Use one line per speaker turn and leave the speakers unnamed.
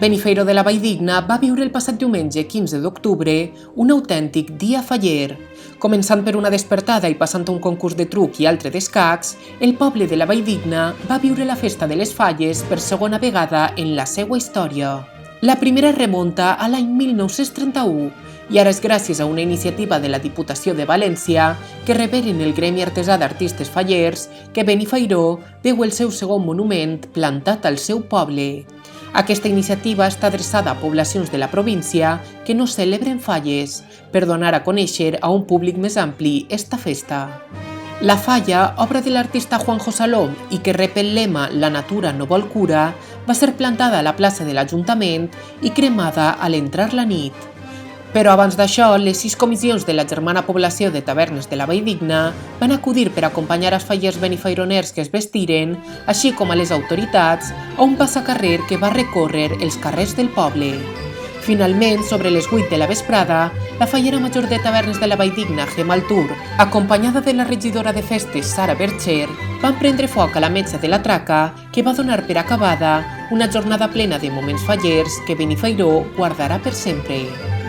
Benifairó de la Valldigna va viure el passat diumenge 15 d'octubre un autèntic dia faller. Començant per una despertada i passant a un concurs de truc i altre d'escacs, el poble de la Valldigna va viure la festa de les falles per segona vegada en la seva història. La primera remunta a l'any 1931 i ara és gràcies a una iniciativa de la Diputació de València que revelen el Gremi Artesà d'Artistes Fallers que Benifairó veu el seu segon monument plantat al seu poble. Aquesta iniciativa està adreçada a poblacions de la província que no celebren falles, per donar a conèixer a un públic més ampli esta festa. La falla, obra de l'artista Juanjo Salom i que rep el lema «La natura no vol cura», va ser plantada a la plaça de l'Ajuntament i cremada a l'entrar la nit. Però abans d'això, les 6 comissions de la germana població de Tavernes de la Valldigna van acudir per acompanyar els fallers benifaironers que es vestiren, així com a les autoritats, a un passacarrer que va recórrer els carrers del poble. Finalment, sobre les 8 de la vesprada, la fallera major de Tavernes de la Valldigna, Gemma Altur, acompanyada de la regidora de festes, Sara Bercher, van prendre foc a la metxa de la traca que va donar per acabada una jornada plena de moments fallers que Benifairó guardarà per sempre.